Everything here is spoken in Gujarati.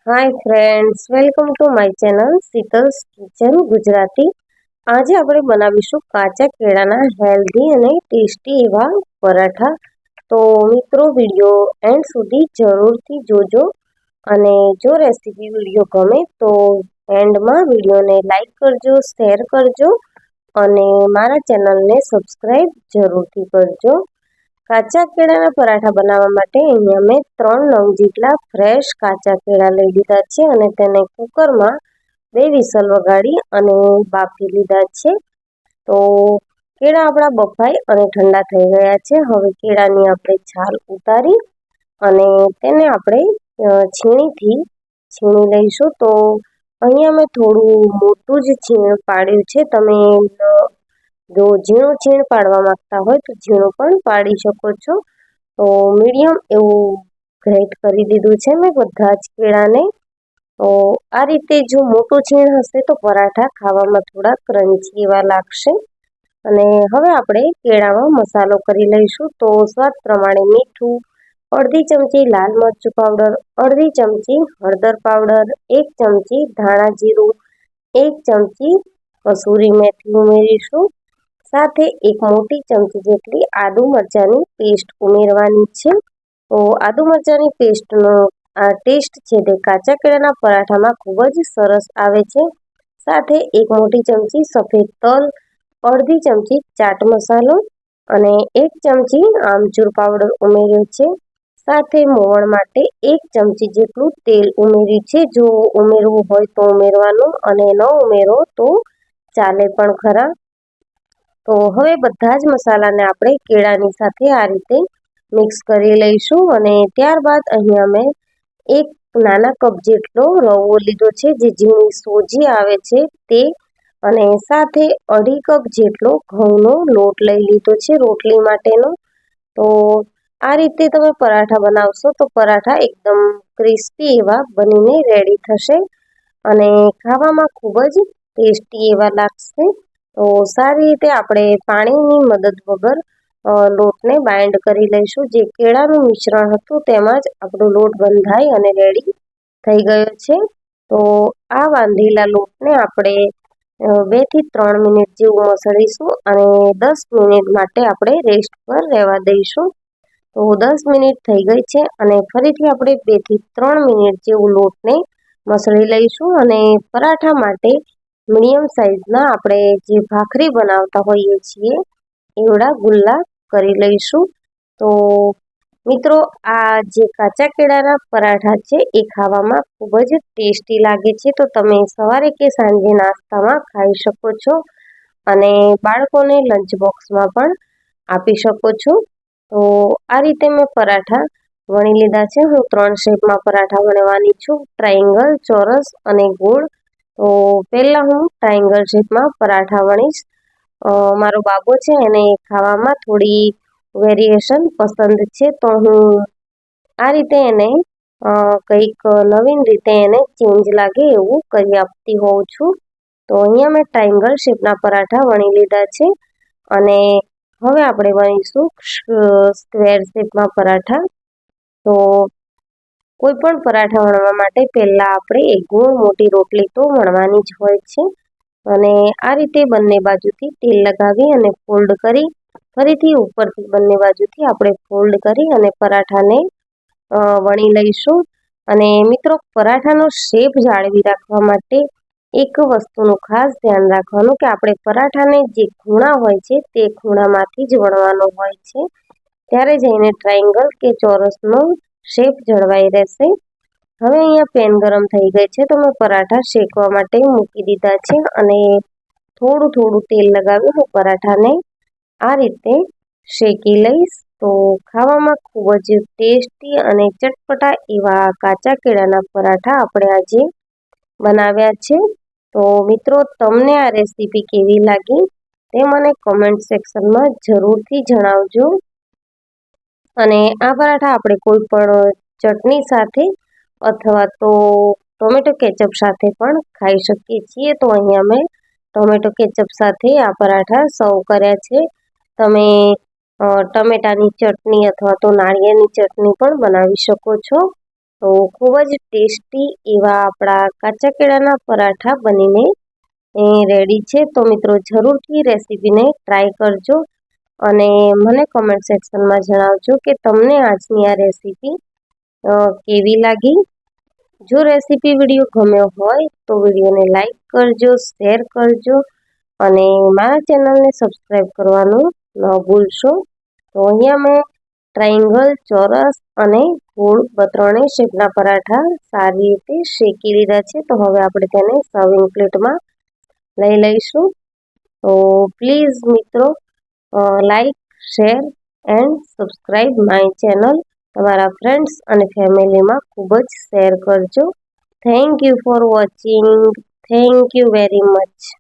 Hi friends, welcome to my channel Sheetal's kitchen Gujarati. આજે આપણે બનાવીશું કાચા કેળાના હેલ્ધી અને ટેસ્ટી એવા પરાઠા. તો મિત્રો, વિડીયો એન્ડ સુધી જરૂરથી જોજો. અને જો રેસીપી વિડીયો ગમે તો એન્ડમાં વિડીયોને લાઈક કરજો, શેર કરજો અને મારા ચેનલને સબસ્ક્રાઈબ જરૂરથી કરજો. કાચા કેળાના પરાઠા બનાવવા માટે અહીંયા મેં 3 નંગ જેટલા ફ્રેશ કાચા કેળા લઈ લીધા છે અને તેને કુકરમાં 2 વિસલ વગાડી અને બાફી લીધા છે. તો કેળા આપણા બફાઈ અને ઠંડા થઈ ગયા છે. હવે કેળાની આપણે છાલ ઉતારી અને તેને આપણે છીણીથી છીણી લઈશું. તો અહીંયા મેં થોડું મોટું જ છીણ પાડ્યું છે. તમે જો ઝીણું છીણ પાડવા માંગતા હોય તો ઝીણું પણ પાડી શકો છો. તો મીડિયમ એવું ગ્રેટ કરી દીધું છે મેં બધા જ કેળાને. તો આ રીતે જો મોટું છીણ હશે તો પરાઠા ખાવામાં થોડા ક્રન્ચી એવા લાગશે. અને હવે આપણે કેળામાં મસાલો કરી લઈશું. તો સ્વાદ પ્રમાણે મીઠું, અડધી ચમચી લાલ મરચું પાવડર, અડધી ચમચી હળદર પાવડર, 1 ચમચી ધાણા જીરું, 1 ચમચી કસૂરી મેથી ઉમેરીશું. સાથે 1 મોટી ચમચી જેટલી આદુ મરચાંની પેસ્ટ ઉમેરવાની છે. તો આદુ મરચાંની પેસ્ટનો આ ટેસ્ટ છે તે કાચા કેળાના પરાઠામાં ખૂબ જ સરસ આવે છે. સાથે 1 મોટી ચમચી સફેદ તલ, અડધી ચમચી ચાટ મસાલો અને 1 ચમચી આમચૂર પાવડર ઉમેર્યો છે. સાથે મોવણ માટે 1 ચમચી જેટલું તેલ ઉમેર્યું છે. જો ઉમેરવું હોય તો ઉમેરવાનું અને ન ઉમેરો તો ચાલે પણ ખરા. તો હવે બધા જ મસાલાને આપણે કેળાની સાથે આ રીતે મિક્સ કરી લઈશું. અને ત્યારબાદ અહીંયા મેં 1 નાના કપ જેટલો રવો લીધો છે, જે ઝીણી સોજી આવે છે તે. અને સાથે 2.5 કપ જેટલો ઘઉંનો લોટ લઈ લીધો છે રોટલી માટેનો. તો આ રીતે તમે પરાઠા બનાવશો તો પરાઠા એકદમ ક્રિસ્પી એવા બનીને રેડી થશે અને ખાવામાં ખૂબ જ ટેસ્ટી એવા લાગશે. તો સારી રીતે આપણે પાણીની મદદ વગર લોટને બાઇન્ડ કરી લઈશું. જે કેળાનું મિશ્રણ હતું તેમાં જ આપણો લોટ બંધાઈ અને રેડી થઈ ગયો છે. તો આ બાંધેલા લોટને આપણે 2 થી 3 મિનિટ જેવું મસળીશું અને 10 મિનિટ માટે આપણે રેસ્ટ પર રહેવા દઈશું. તો 10 મિનિટ થઈ ગઈ છે અને ફરીથી આપણે 2 થી 3 મિનિટ જેવું લોટને મસળી લઈશું. અને પરાઠા માટે મીડિયમ સાઇઝના આપણે જે ભાખરી બનાવતા હોઈએ છીએ એવડા ગુલ્લા કરી લઈશું. તો મિત્રો, આ જે કાચા કેળાના પરાઠા છે એ ખાવામાં ખૂબ જ ટેસ્ટી લાગે છે. તો તમે સવારે કે સાંજે નાસ્તામાં ખાઈ શકો છો અને બાળકોને લંચ બોક્સમાં પણ આપી શકો છો. તો આ રીતે મેં પરાઠા વણી લીધા છે. હું 3 શેપમાં પરાઠા વણવાની છું: ટ્રાયેંગલ, ચોરસ અને ગોળ. તો પહેલાં હું ટ્રાયેંગલ શેપમાં પરાઠા વણીશ. મારો બાબો છે એને ખાવામાં થોડી વેરિએશન પસંદ છે, તો હું આ રીતે એને કંઈક નવીન રીતે એને ચેન્જ લાગે એવું કરી આપતી હોઉં છું. તો અહીંયા મેં ટ્રાયેંગલ શેપના પરાઠા વણી લીધા છે અને હવે આપણે વણીશું સ્ક્વેર શેપમાં પરાઠા. તો કોઈ પણ પરાઠા વણવા માટે પહેલાં આપણે એક ગોળ મોટી રોટલી તો વણવાની જ હોય છે. અને આ રીતે બંને બાજુથી તેલ લગાવી અને ફોલ્ડ કરી ફરીથી ઉપરથી બંને બાજુથી આપણે ફોલ્ડ કરી અને પરાઠાને વણી લઈશું. અને મિત્રો, પરાઠાનો શેપ જાળવી રાખવા માટે એક વસ્તુનું ખાસ ધ્યાન રાખવાનું કે આપણે પરાઠાને જે ખૂણા હોય છે તે ખૂણામાંથી જ વણવાનો હોય છે. ત્યારે જઈને ટ્રાયેંગલ કે ચોરસનો શેપ જળવાઈ રહેશે. હવે અહીંયા પેન ગરમ થઈ ગઈ છે તો મેં પરાઠા શેકવા માટે મૂકી દીધા છે અને થોડું થોડું તેલ લગાવી હું પરાઠાને આ રીતે શેકી લઈશ. તો ખાવામાં ખૂબ જ ટેસ્ટી અને ચટપટા એવા કાચા કેળાના પરાઠા આપણે આજે બનાવ્યા છે. તો મિત્રો, તમને આ રેસીપી કેવી લાગી તે મને કોમેન્ટ સેક્શનમાં જરૂરથી જણાવજો. અને આ પરાઠા આપણે કોઈ પણ ચટણી સાથે અથવા તો ટોમેટો કેચઅપ સાથે પણ ખાઈ શકીએ છીએ. તો અહીંયા મેં ટોમેટો કેચઅપ સાથે આ પરાઠા સર્વ કર્યા છે. તમે ટમેટાની ચટણી અથવા તો નાળિયેરની ચટણી પણ બનાવી શકો છો. તો ખૂબ જ ટેસ્ટી એવા આપણા કાચા કેળાના પરાઠા બનીને રેડી છે. તો મિત્રો જરૂરથી રેસીપીને ટ્રાય કરજો અને મને કમેન્ટ સેક્શનમાં જણાવજો કે તમને આજની આ રેસીપી કેવી લાગી. જો રેસીપી વિડીયો ગમ્યો હોય તો વિડીયોને લાઈક કરજો, શેર કરજો અને મારા ચેનલને સબસ્ક્રાઈબ કરવાનું ન ભૂલશો. તો અહીંયા મેં ટ્રાયંગલ, ચોરસ અને ગોળ ત્રણેય શેપના પરાઠા સારી રીતે શેકી લીધા છે. તો હવે આપણે તેને સર્વિંગ પ્લેટમાં લઈ લઈશું. તો પ્લીઝ મિત્રો like, share and subscribe my channel. તમારા ફ્રેન્ડ્સ અને ફેમિલીમાં ખૂબ જ શેર કરજો. Thank you for watching. Thank you very much.